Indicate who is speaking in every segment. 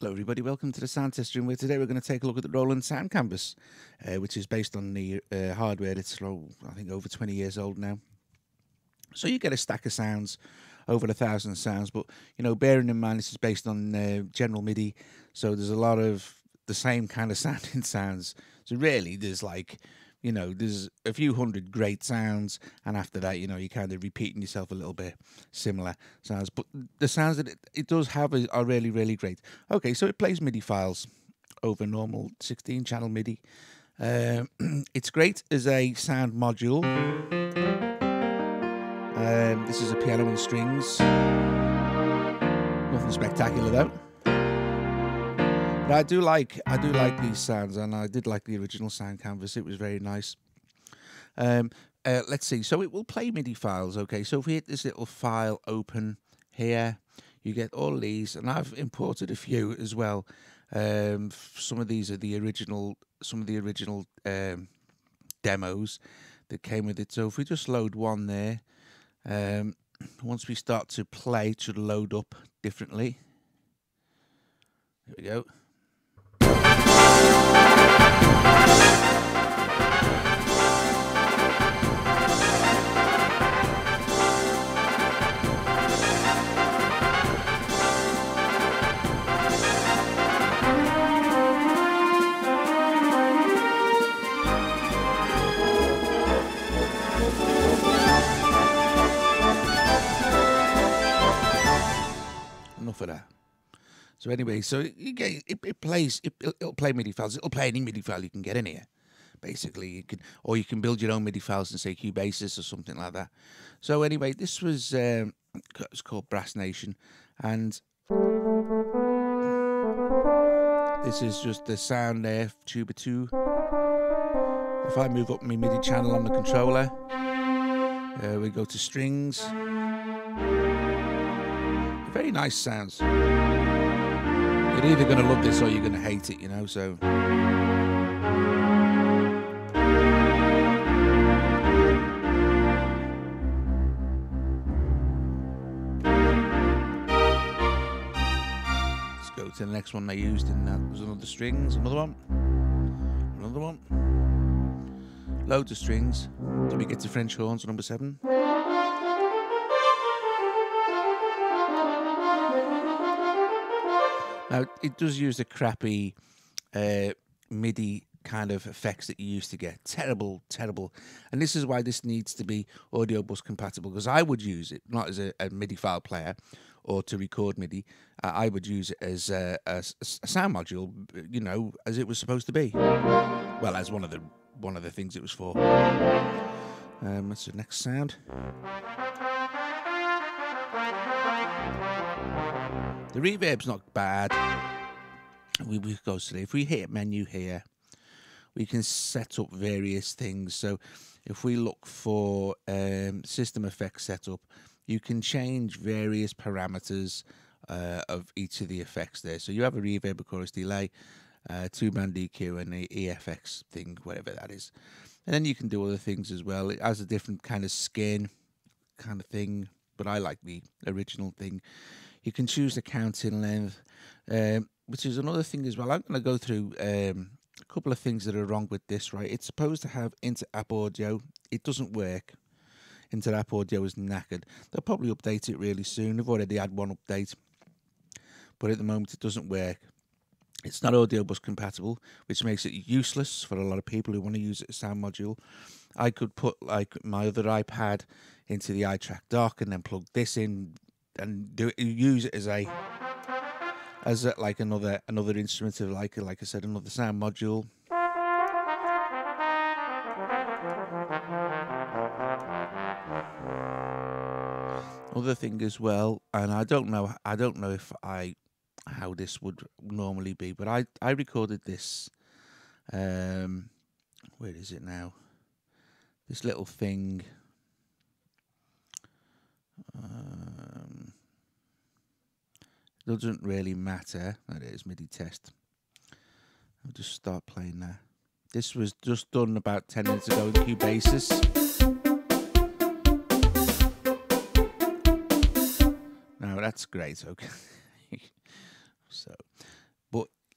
Speaker 1: Hello everybody, welcome to the Sound Test Room, where today we're going to take a look at the Roland Sound Canvas, which is based on the hardware. It's, I think, over 20 years old now. So you get a stack of sounds, over 1,000 sounds, but, you know, bearing in mind this is based on general MIDI, so there's a lot of the same kind of sounding sounds. So really, there's like, you know, there's a few hundred great sounds, and after that, you know, you're kind of repeating yourself a little bit, similar sounds. But the sounds that it does have are really, really great. Okay, so it plays MIDI files over normal 16-channel MIDI. It's great as a sound module. This is a piano and strings. Nothing spectacular though. But I do like these sounds, and I did like the original Sound Canvas. It was very nice. Let's see. So it will play MIDI files. Okay, so if we hit this little file open here, you get all these, and I've imported a few as well. Some of these are the original, demos that came with it. So if we just load one there, once we start to play, it should load up differently. There we go. Enough of that. So anyway, so you get it'll play MIDI files. It'll play any MIDI file you can get in here. Basically, you can build your own MIDI files and say Cubasis or something like that. So anyway, this was it's called Brass Nation, and this is just the sound there, tuba 2. If I move up my MIDI channel on the controller, we go to strings. Very nice sounds. You're either going to love this or you're going to hate it, you know, so. Let's go to the next one I used, and that was another strings, another one. Loads of strings. Did we get to French horns, number 7? Now, it does use the crappy MIDI kind of effects that you used to get. Terrible, terrible. And this is why this needs to be audio bus compatible, because I would use it, not as a MIDI file player or to record MIDI. I would use it as a sound module, you know, as it was supposed to be. Well, as one of the things it was for. What's the next sound? The reverb's not bad. We go to if we hit menu here, we can set up various things. So if we look for system effects setup, you can change various parameters of each of the effects there. So you have a reverb, a chorus delay, 2-band EQ, and the EFX thing, whatever that is. And then you can do other things as well. It has a different kind of skin kind of thing, but I like the original thing. You can choose the counting length, which is another thing as well. I'm going to go through a couple of things that are wrong with this, right? It's supposed to have inter-app audio. It doesn't work. Inter-app audio is knackered. They'll probably update it really soon. They've already had one update, but at the moment it doesn't work. It's not audio bus compatible, which makes it useless for a lot of people who want to use it as a sound module. I could put like my other iPad into the iTrack dock and then plug this in and use it as like another instrument of like I said, another sound module. Other thing as well, and I don't know if how this would normally be, but I recorded this. Where is it now? This little thing. Doesn't really matter. That is MIDI test. I'll just start playing that. This was just done about 10 minutes ago in Cubasis. Now that's great. Okay. So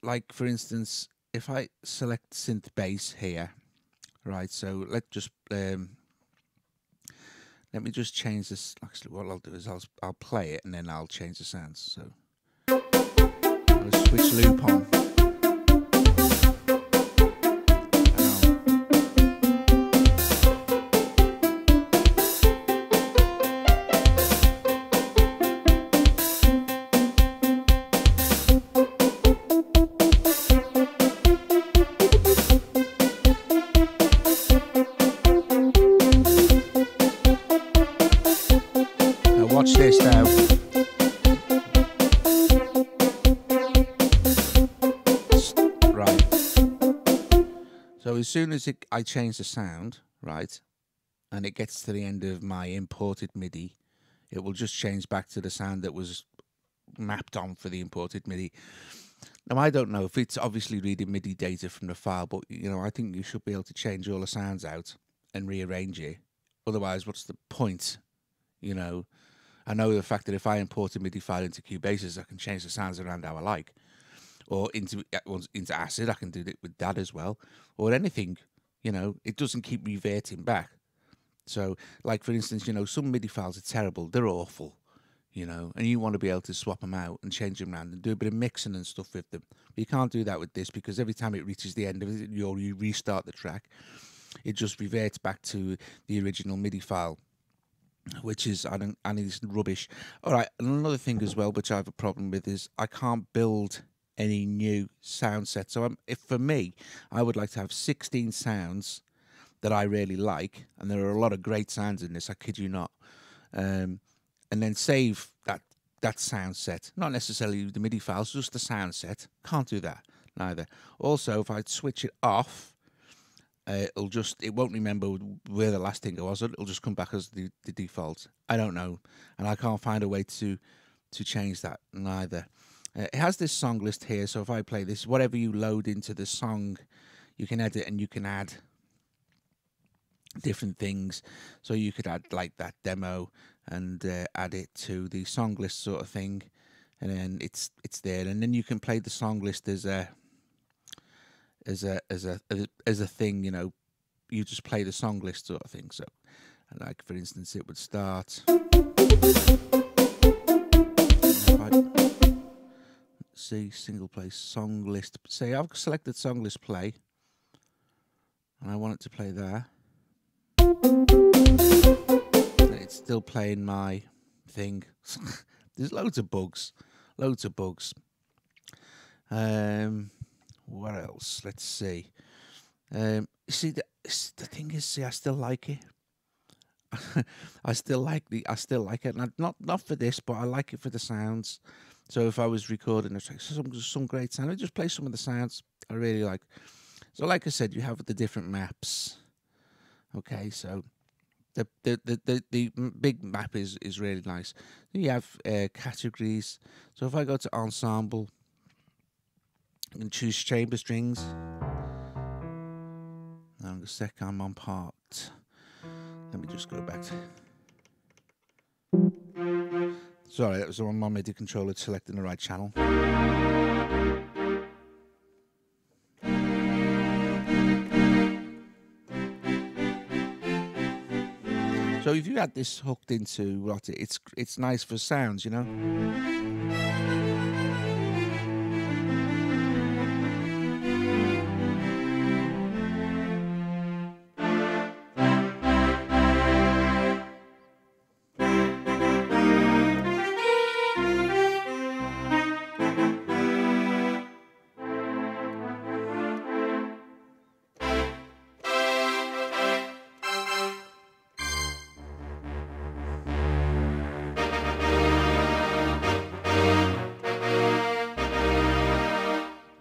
Speaker 1: like for instance, if I select synth bass here, right? So let me just change this. Actually, what I'll do is I'll play it and then I'll change the sounds. So I'll switch loop on. Watch this now. Right. So as soon as I change the sound, right, and it gets to the end of my imported MIDI, it will just change back to the sound that was mapped on for the imported MIDI. Now, I don't know if it's obviously reading MIDI data from the file, but, you know, I think you should be able to change all the sounds out and rearrange it. Otherwise, what's the point, you know? I know the fact that if I import a MIDI file into Cubase, I can change the sounds around how I like. Or into Acid, I can do it with that as well. Or anything, you know, it doesn't keep reverting back. So, like, for instance, you know, some MIDI files are terrible. They're awful, you know, and you want to be able to swap them out and change them around and do a bit of mixing and stuff with them. But you can't do that with this because every time it reaches the end of it, you restart the track, it just reverts back to the original MIDI file, which is, I need this rubbish. All right, and another thing as well, which I have a problem with, is I can't build any new sound sets. So if for me, I would like to have 16 sounds that I really like, and there are a lot of great sounds in this, I kid you not, and then save that sound set. Not necessarily the MIDI files, just the sound set. Can't do that, neither. Also, if I switch it off, it won't remember where the last thing was. It'll just come back as the default. I don't know, and I can't find a way to change that neither. It has this song list here, so if I play this, whatever you load into the song, you can edit and you can add different things. So you could add like that demo and add it to the song list sort of thing, and then it's there, and then you can play the song list as a thing, you know. You just play the song list sort of thing. So, like for instance, it would start. See, single play song list. Say I've selected song list play, and I want it to play there. And it's still playing my thing. There's loads of bugs. What else? Let's see. See, the thing is, see, I still like it. I still like it, and not for this, but I like it for the sounds. So if I was recording some great sound, I just play some of the sounds I really like. So, like I said, you have the different maps. Okay, so the big map is really nice. Then you have categories. So if I go to ensemble, I can choose chamber strings. Now the second I'm on part. Let me just go back to. Sorry, that was on my MIDI controller selecting the right channel. So if you had this hooked into what it's nice for sounds, you know.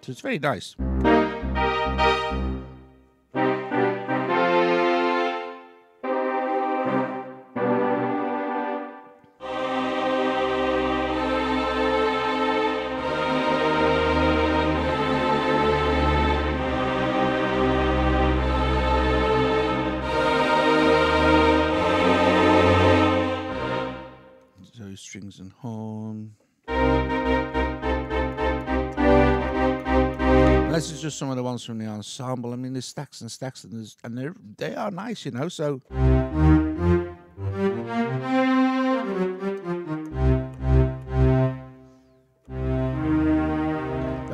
Speaker 1: So it's very nice. So strings and horn. Unless it's just some of the ones from the ensemble. I mean, there's stacks and stacks, and they are nice, you know. So. I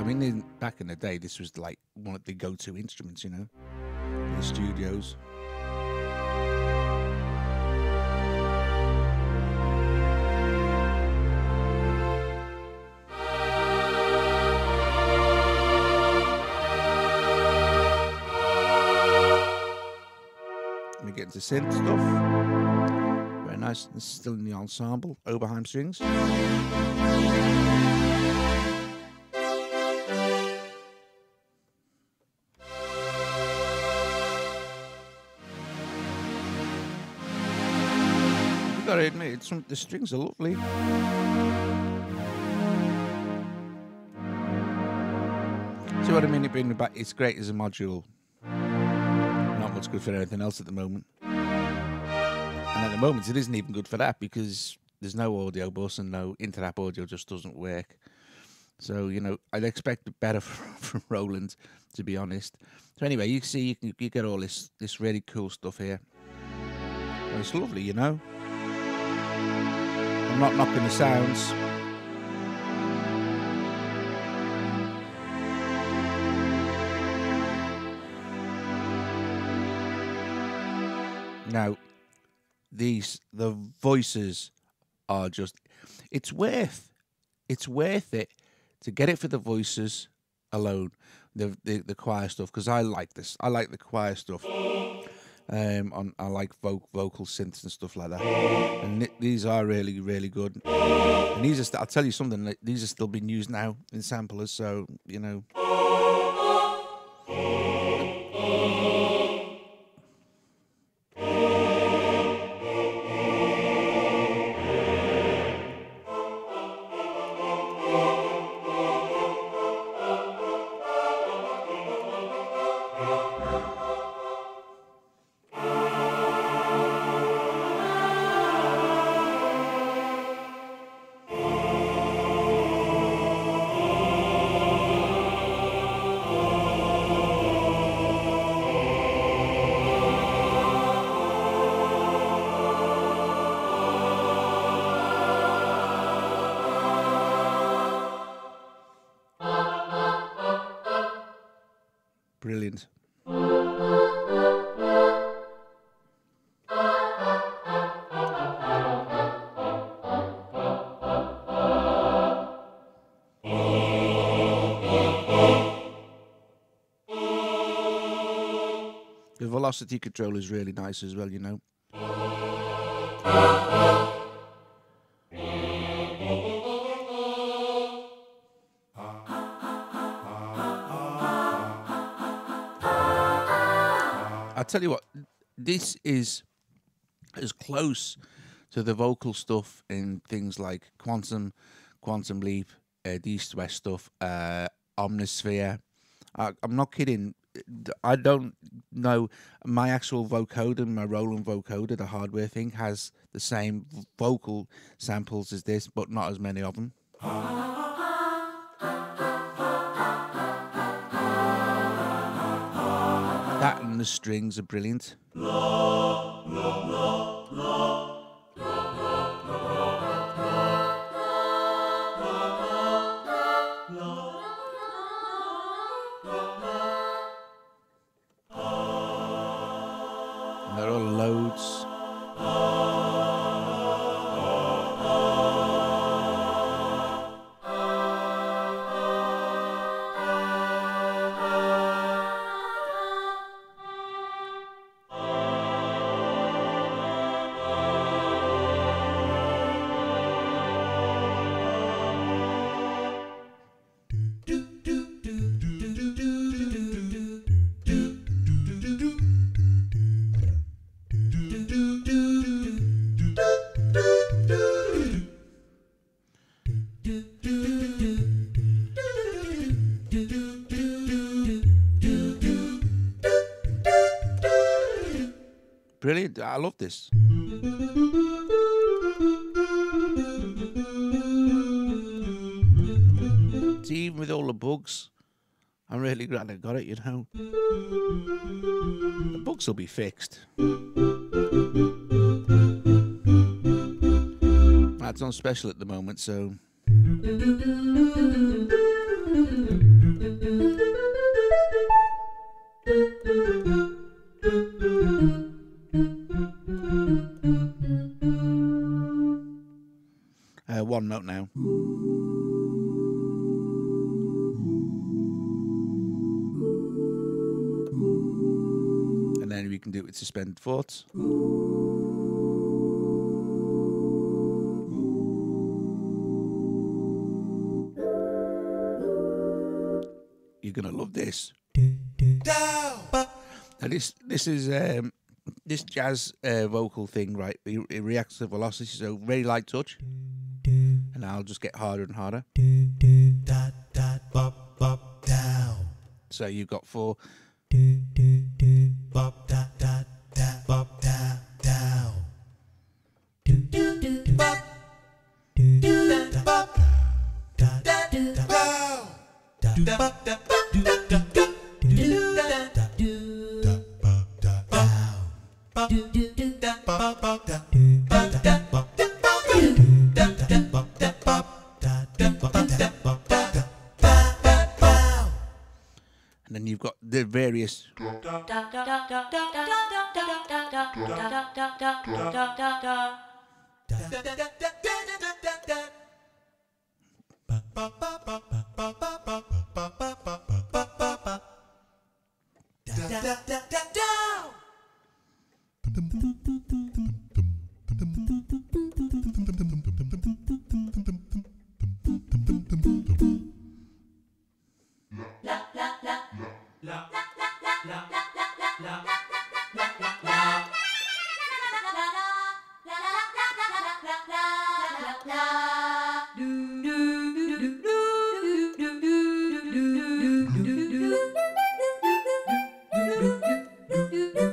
Speaker 1: mean, back in the day, this was like one of the go-to instruments, you know, in the studios. We get into synth stuff. Very nice. This is still in the ensemble. Oberheim strings. You've got to admit, the strings are lovely. See what I mean? It being back, it's great as a module. Not much good for anything else at the moment. And at the moment, it isn't even good for that because there's no audio bus and no inter-app audio just doesn't work. So, you know, I'd expect it better from Roland, to be honest. So anyway, you see, you get all this really cool stuff here. And it's lovely, you know. I'm not knocking the sounds. Now, the voices are just, it's worth it to get it for the voices alone, the choir stuff, because I like this. I like the choir stuff. I like vocal synths and stuff like that. And these are really, really good. And these are, I'll tell you something, these are still being used now in samplers, so, you know. Brilliant. The velocity control is really nice as well, you know. I tell you what, this is as close to the vocal stuff in things like Quantum Leap, the East-West stuff, Omnisphere. I'm not kidding. I don't know. My actual vocoder, my Roland vocoder, the hardware thing, has the same vocal samples as this, but not as many of them. That and the strings are brilliant. And they're all loads. Brilliant. I love this. See, even with all the bugs, I'm really glad I got it, you know. The bugs will be fixed. That's on special at the moment, so... one note now. And then we can do it with suspended fourths. You're gonna love this. Now this is this jazz vocal thing, right? It reacts to velocity, so very light touch, and I'll just get harder and harder. So you've got 4. And then you've got the various.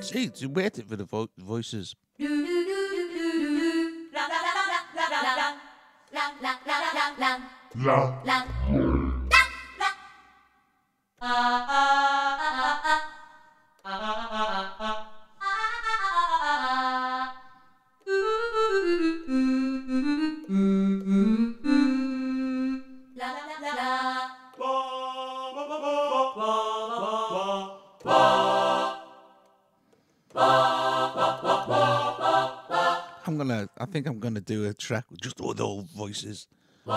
Speaker 1: See, it's waiting for the voices. I think I'm gonna do a track with just all the old voices. And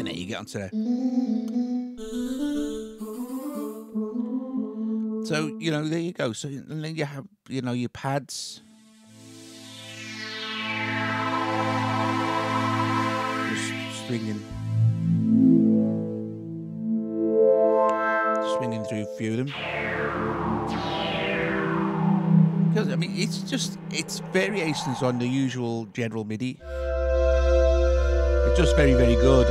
Speaker 1: then you get onto there. So, you know, there you go. So, and then you have, you know, your pads. Swinging through a few of them, because I mean it's variations on the usual general MIDI. It's just very, very good.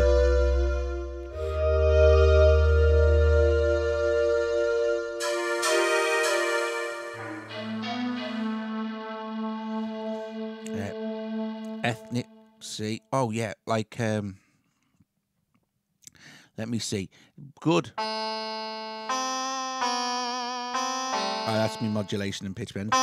Speaker 1: Ethnic, see, oh yeah, like let me see. Good. Oh, that's me modulation and pitch bend.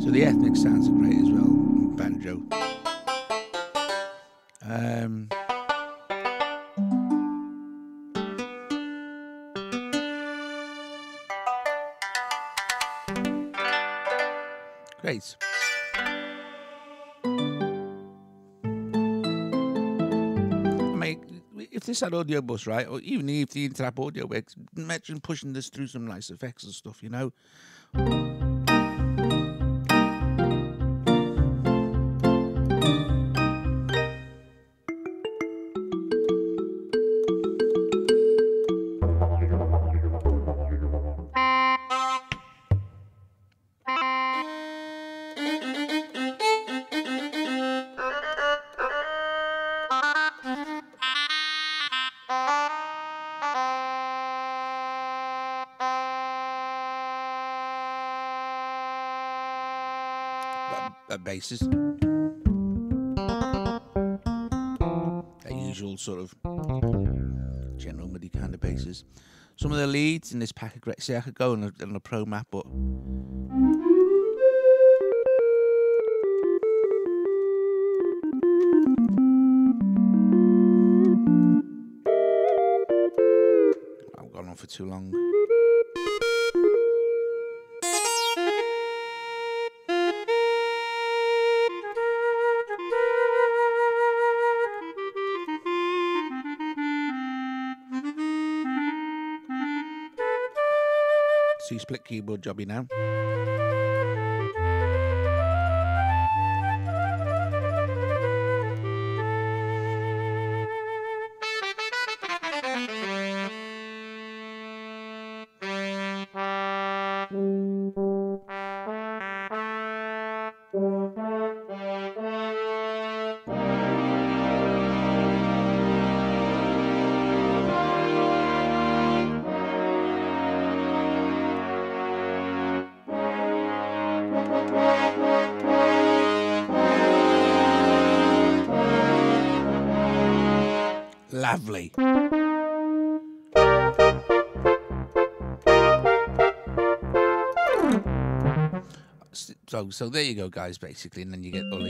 Speaker 1: The ethnic sounds are great as well. Banjo. Great. I mean, if if this had audio bus, right, or even if the internet audio works, imagine pushing this through some nice effects and stuff, you know. Basses, their usual sort of general MIDI kind of basses. Some of the leads in this pack are great. See, I could go on a pro map, but I've gone on for too long. C-split keyboard jobby now. Lovely. So there you go, guys, basically, and then you get all the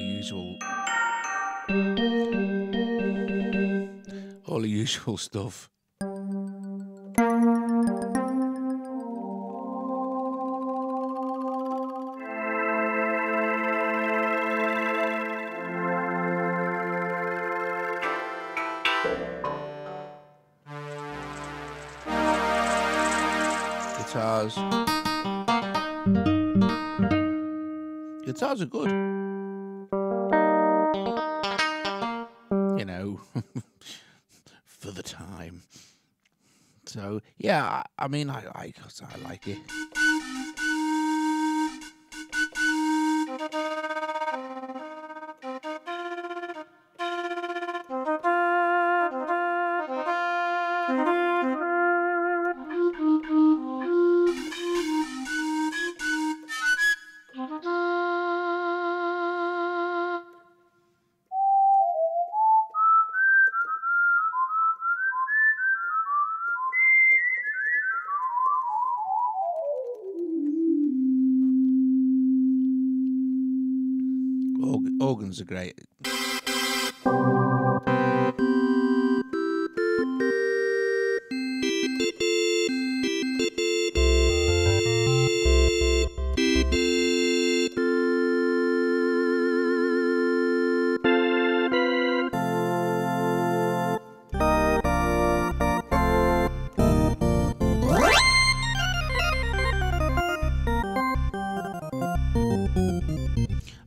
Speaker 1: usual stuff. Guitars are good, you know, for the time. So yeah, I mean, I like it. Organs are great.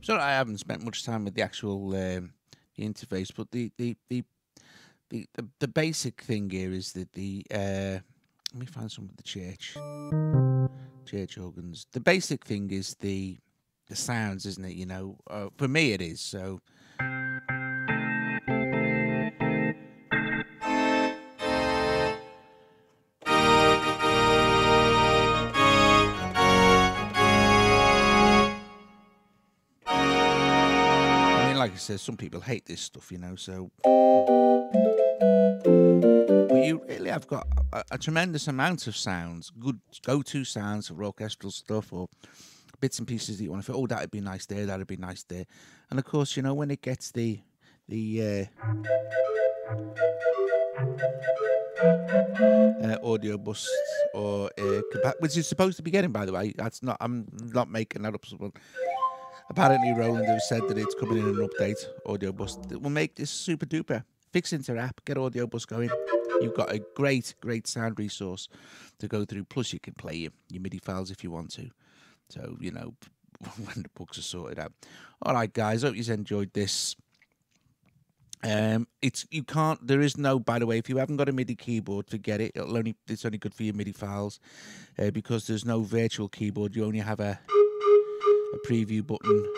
Speaker 1: Sorry, I haven't spent much time with the actual the interface, but the basic thing here is that let me find some of the church organs. The basic thing is the sounds, isn't it? You know, for me it is. So. Like I said, some people hate this stuff, you know, so but you really have got a tremendous amount of sounds, good go-to sounds for orchestral stuff or bits and pieces that you want to feel, oh, that'd be nice there, that'd be nice there. And of course, you know, when it gets the audio bus or which is supposed to be getting, by the way, I'm not making that up. Apparently, Roland has said that it's coming in an update, audio bus, that will make this super duper fix into your app, get Audio Bus going. You've got a great sound resource to go through. Plus, you can play your MIDI files if you want to. So, you know, when the books are sorted out. All right, guys, hope you've enjoyed this. There is no, by the way, if you haven't got a MIDI keyboard, forget it. It's only good for your MIDI files because there's no virtual keyboard. You only have a preview button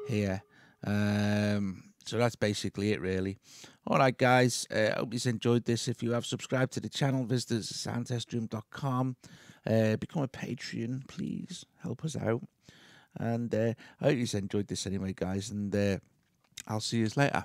Speaker 1: here. So that's basically it, really. All right, guys, I hope you've enjoyed this. If you have, subscribed to the channel, visit us at soundtestroom.com. Become a Patreon, please. Help us out. And I hope you've enjoyed this anyway, guys. And I'll see you later.